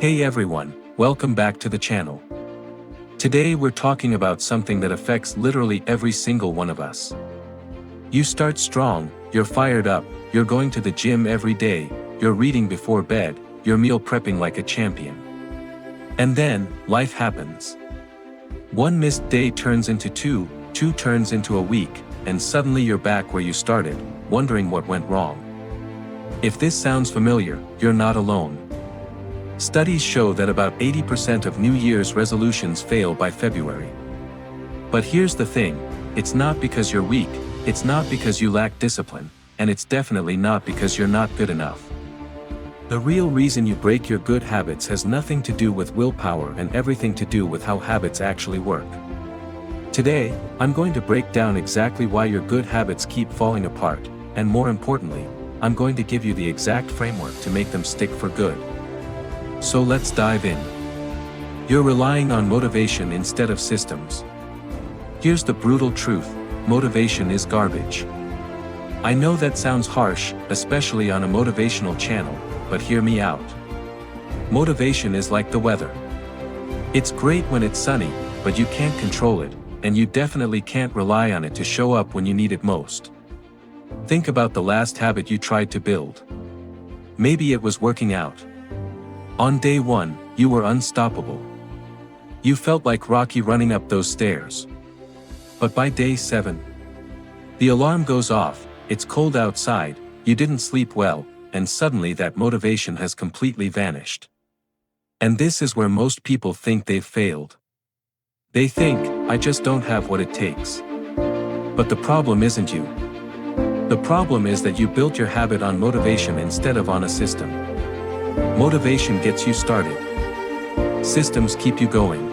Hey everyone, welcome back to the channel. Today we're talking about something that affects literally every single one of us. You start strong, you're fired up, you're going to the gym every day, you're reading before bed, you're meal prepping like a champion. And then, life happens. One missed day turns into two turns into a week, and suddenly you're back where you started, wondering what went wrong. If this sounds familiar, you're not alone. Studies show that about 80% of New Year's resolutions fail by February. But here's the thing, it's not because you're weak, it's not because you lack discipline, and it's definitely not because you're not good enough. The real reason you break your good habits has nothing to do with willpower and everything to do with how habits actually work. Today, I'm going to break down exactly why your good habits keep falling apart, and more importantly, I'm going to give you the exact framework to make them stick for good. So let's dive in. You're relying on motivation instead of systems. Here's the brutal truth, motivation is garbage. I know that sounds harsh, especially on a motivational channel, but hear me out. Motivation is like the weather. It's great when it's sunny, but you can't control it, and you definitely can't rely on it to show up when you need it most. Think about the last habit you tried to build. Maybe it was working out. On day one, you were unstoppable. You felt like Rocky running up those stairs. But by day 7, the alarm goes off, it's cold outside, you didn't sleep well, and suddenly that motivation has completely vanished. And this is where most people think they've failed. They think, I just don't have what it takes. But the problem isn't you. The problem is that you built your habit on motivation instead of on a system. Motivation gets you started. Systems keep you going.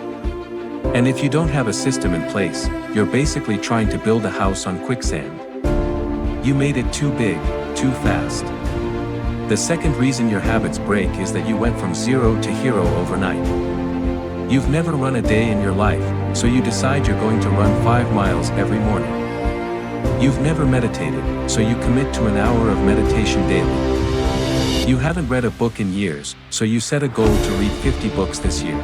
And if you don't have a system in place, you're basically trying to build a house on quicksand. You made it too big, too fast. The second reason your habits break is that you went from zero to hero overnight. You've never run a day in your life, so you decide you're going to run 5 miles every morning. You've never meditated, so you commit to an hour of meditation daily. You haven't read a book in years, so you set a goal to read 50 books this year.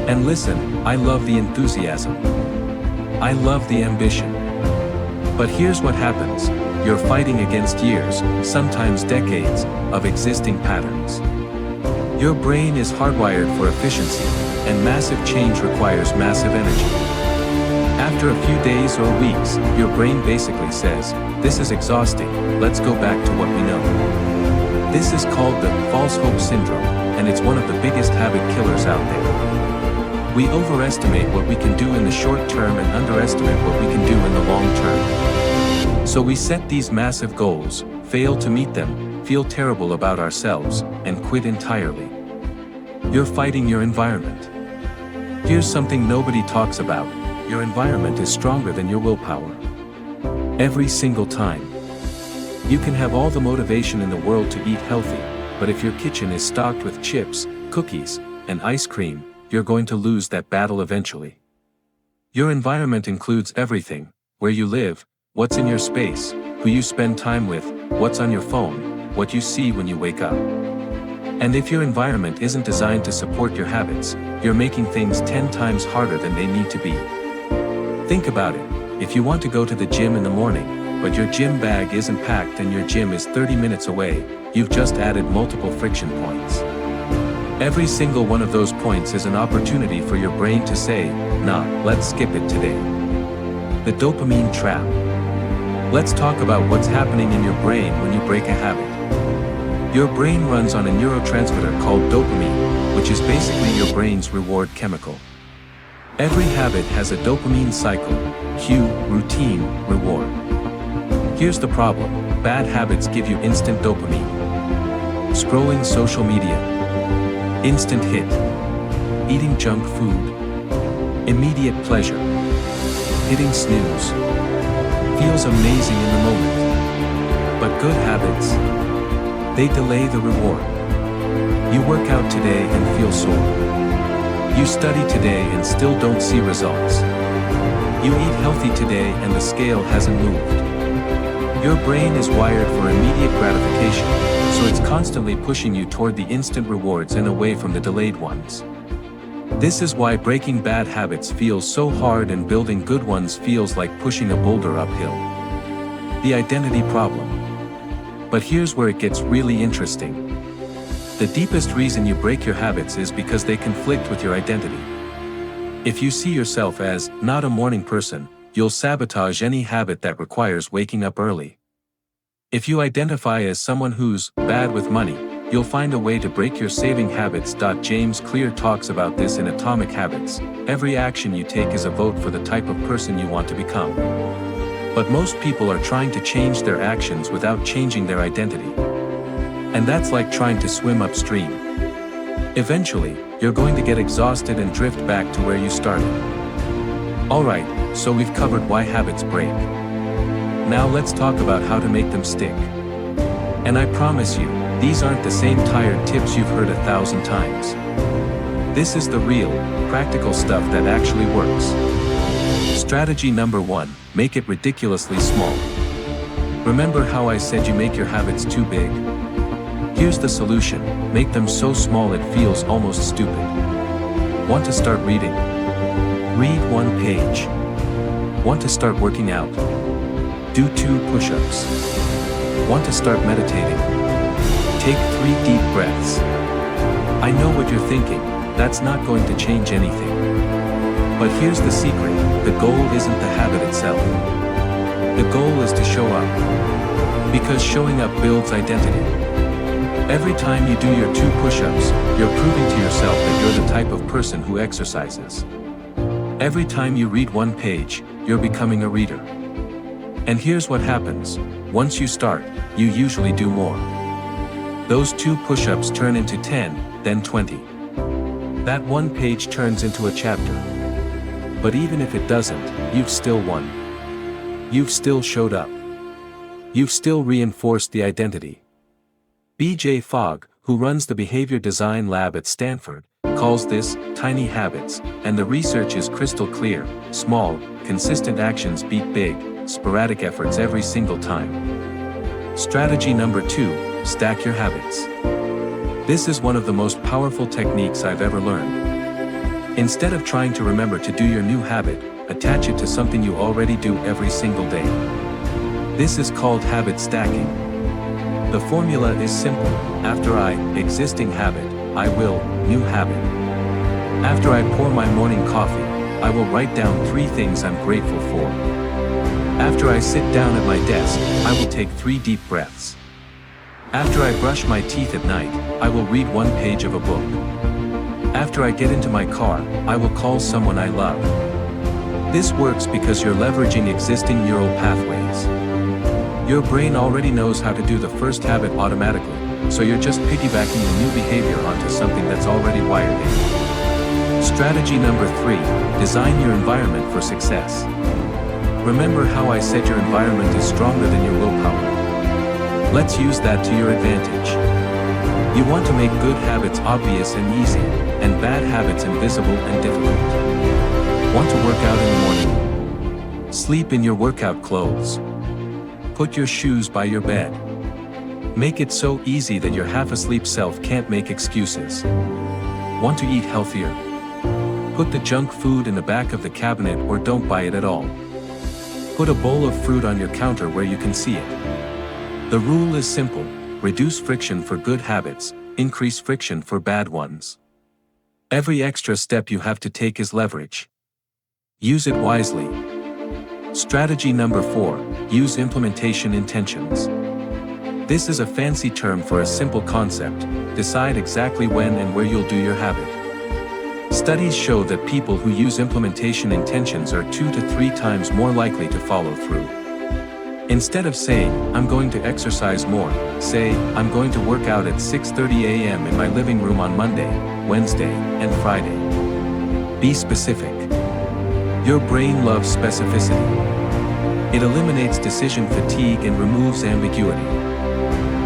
And listen, I love the enthusiasm. I love the ambition. But here's what happens, you're fighting against years, sometimes decades, of existing patterns. Your brain is hardwired for efficiency, and massive change requires massive energy. After a few days or weeks, your brain basically says, this is exhausting, let's go back to what we know. This is called the false hope syndrome, and it's one of the biggest habit killers out there. We overestimate what we can do in the short term and underestimate what we can do in the long term. So we set these massive goals, fail to meet them, feel terrible about ourselves, and quit entirely. You're fighting your environment. Here's something nobody talks about, your environment is stronger than your willpower. Every single time. You can have all the motivation in the world to eat healthy, but if your kitchen is stocked with chips, cookies, and ice cream, you're going to lose that battle eventually. Your environment includes everything, where you live, what's in your space, who you spend time with, what's on your phone, what you see when you wake up. And if your environment isn't designed to support your habits, you're making things 10 times harder than they need to be. Think about it, if you want to go to the gym in the morning, but your gym bag isn't packed and your gym is 30 minutes away, you've just added multiple friction points. Every single one of those points is an opportunity for your brain to say, nah, let's skip it today. The dopamine trap. Let's talk about what's happening in your brain when you break a habit. Your brain runs on a neurotransmitter called dopamine, which is basically your brain's reward chemical. Every habit has a dopamine cycle, cue, routine, reward. Here's the problem, bad habits give you instant dopamine. Scrolling social media. Instant hit. Eating junk food. Immediate pleasure. Hitting snooze. Feels amazing in the moment. But good habits, they delay the reward. You work out today and feel sore. You study today and still don't see results. You eat healthy today and the scale hasn't moved. Your brain is wired for immediate gratification, so it's constantly pushing you toward the instant rewards and away from the delayed ones. This is why breaking bad habits feels so hard and building good ones feels like pushing a boulder uphill. The identity problem. But here's where it gets really interesting. The deepest reason you break your habits is because they conflict with your identity. If you see yourself as not a morning person, you'll sabotage any habit that requires waking up early. If you identify as someone who's bad with money, you'll find a way to break your saving habits. James Clear talks about this in Atomic Habits. Every action you take is a vote for the type of person you want to become. But most people are trying to change their actions without changing their identity. And that's like trying to swim upstream. Eventually, you're going to get exhausted and drift back to where you started. Alright, so we've covered why habits break. Now let's talk about how to make them stick. And I promise you, these aren't the same tired tips you've heard 1,000 times. This is the real, practical stuff that actually works. Strategy number 1, make it ridiculously small. Remember how I said you make your habits too big? Here's the solution, make them so small it feels almost stupid. Want to start reading? Read 1 page. Want to start working out? Do 2 push-ups. Want to start meditating? Take 3 deep breaths. I know what you're thinking, that's not going to change anything. But here's the secret, the goal isn't the habit itself. The goal is to show up. Because showing up builds identity. Every time you do your 2 push-ups, you're proving to yourself that you're the type of person who exercises. Every time you read 1 page, you're becoming a reader. And here's what happens, once you start, you usually do more. Those 2 push-ups turn into 10, then 20. That 1 page turns into a chapter. But even if it doesn't, you've still won. You've still showed up. You've still reinforced the identity. B.J. Fogg, who runs the behavior design lab at Stanford, calls this tiny habits, and the research is crystal clear. Small, consistent actions beat big, sporadic efforts every single time. Strategy number 2, stack your habits. This is one of the most powerful techniques I've ever learned. Instead of trying to remember to do your new habit, attach it to something you already do every single day. This is called habit stacking. The formula is simple. After I, existing habit, I will, new habit. After I pour my morning coffee, I will write down 3 things I'm grateful for. After I sit down at my desk, I will take 3 deep breaths. After I brush my teeth at night, I will read 1 page of a book. After I get into my car, I will call someone I love. This works because you're leveraging existing neural pathways. Your brain already knows how to do the first habit automatically, so you're just piggybacking the new behavior onto something that's already wired in. Strategy number 3, design your environment for success. Remember how I said your environment is stronger than your willpower? Let's use that to your advantage. You want to make good habits obvious and easy, and bad habits invisible and difficult. Want to work out in the morning? Sleep in your workout clothes. Put your shoes by your bed. Make it so easy that your half-asleep self can't make excuses. Want to eat healthier? Put the junk food in the back of the cabinet or don't buy it at all. Put a bowl of fruit on your counter where you can see it. The rule is simple, reduce friction for good habits, increase friction for bad ones. Every extra step you have to take is leverage. Use it wisely. Strategy number 4, use implementation intentions. This is a fancy term for a simple concept, decide exactly when and where you'll do your habit. Studies show that people who use implementation intentions are 2 to 3 times more likely to follow through. Instead of saying, I'm going to exercise more, say, I'm going to work out at 6:30 a.m. in my living room on Monday, Wednesday, and Friday. Be specific. Your brain loves specificity. It eliminates decision fatigue and removes ambiguity.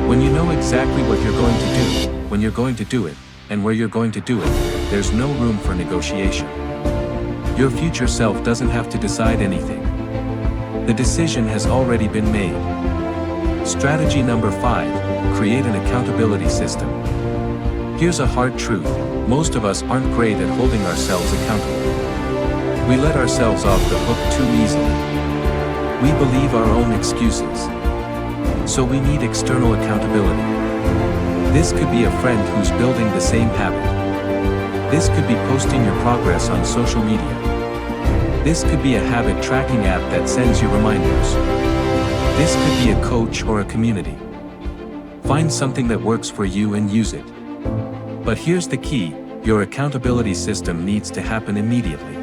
When you know exactly what you're going to do, when you're going to do it, and where you're going to do it, there's no room for negotiation. Your future self doesn't have to decide anything. The decision has already been made. Strategy number 5, create an accountability system. Here's a hard truth, most of us aren't great at holding ourselves accountable. We let ourselves off the hook too easily. We believe our own excuses. So we need external accountability. This could be a friend who's building the same habit. This could be posting your progress on social media. This could be a habit tracking app that sends you reminders. This could be a coach or a community. Find something that works for you and use it. But here's the key, your accountability system needs to happen immediately.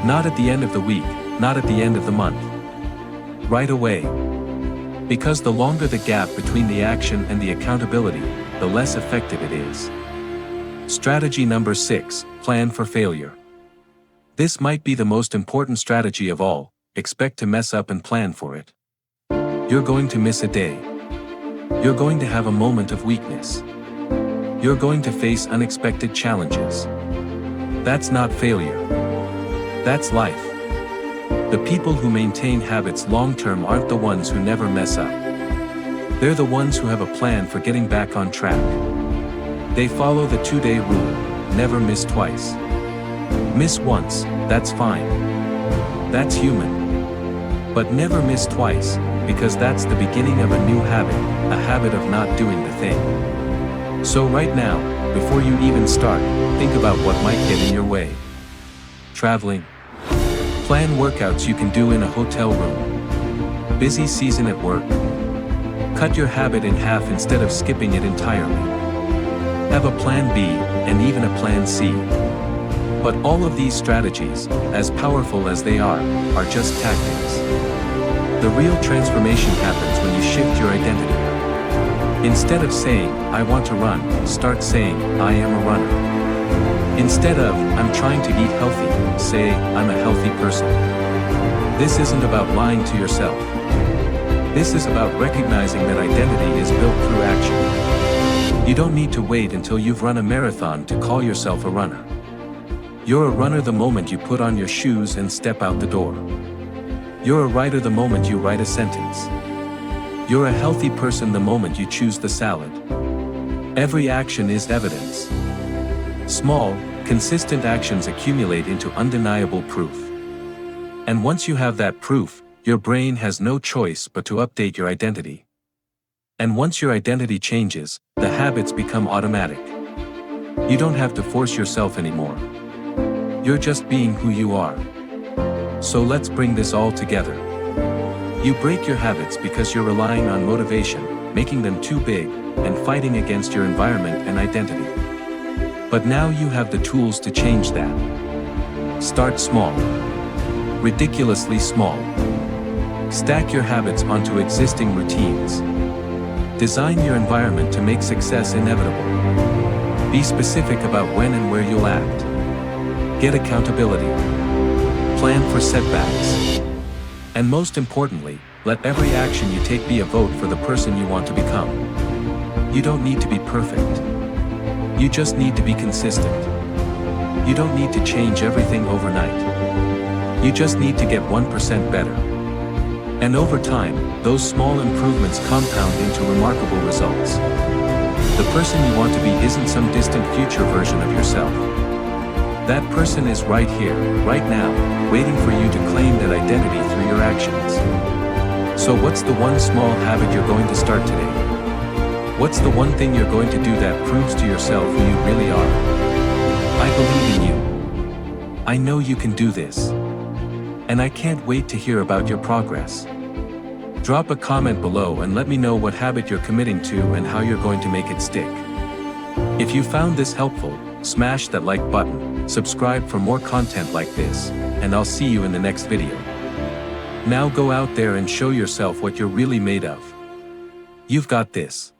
Not at the end of the week, not at the end of the month. Right away. Because the longer the gap between the action and the accountability, the less effective it is. Strategy number 6, plan for failure. This might be the most important strategy of all, expect to mess up and plan for it. You're going to miss a day. You're going to have a moment of weakness. You're going to face unexpected challenges. That's not failure. That's life. The people who maintain habits long-term aren't the ones who never mess up. They're the ones who have a plan for getting back on track. They follow the 2-day rule, never miss twice. Miss once, that's fine. That's human. But never miss twice, because that's the beginning of a new habit, a habit of not doing the thing. So right now, before you even start, think about what might get in your way. Traveling. Plan workouts you can do in a hotel room. Busy season at work. Cut your habit in half instead of skipping it entirely. Have a plan B, and even a plan C. But all of these strategies, as powerful as they are just tactics. The real transformation happens when you shift your identity. Instead of saying, I want to run, start saying, I am a runner. Instead of, I'm trying to eat healthy, say, I'm a healthy person. This isn't about lying to yourself. This is about recognizing that identity is built through action. You don't need to wait until you've run a marathon to call yourself a runner. You're a runner the moment you put on your shoes and step out the door. You're a writer the moment you write a sentence. You're a healthy person the moment you choose the salad. Every action is evidence. Small, consistent actions accumulate into undeniable proof. And once you have that proof, your brain has no choice but to update your identity. And once your identity changes, the habits become automatic. You don't have to force yourself anymore. You're just being who you are. So let's bring this all together. You break your habits because you're relying on motivation, making them too big, and fighting against your environment and identity. But now you have the tools to change that. Start small. Ridiculously small. Stack your habits onto existing routines. Design your environment to make success inevitable. Be specific about when and where you'll act. Get accountability. Plan for setbacks. And most importantly, let every action you take be a vote for the person you want to become. You don't need to be perfect. You just need to be consistent. You don't need to change everything overnight. You just need to get 1% better. And over time, those small improvements compound into remarkable results. The person you want to be isn't some distant future version of yourself. That person is right here, right now, waiting for you to claim that identity through your actions. So what's the one small habit you're going to start today? What's the one thing you're going to do that proves to yourself who you really are? I believe in you. I know you can do this. And I can't wait to hear about your progress. Drop a comment below and let me know what habit you're committing to and how you're going to make it stick. If you found this helpful, smash that like button, subscribe for more content like this, and I'll see you in the next video. Now go out there and show yourself what you're really made of. You've got this.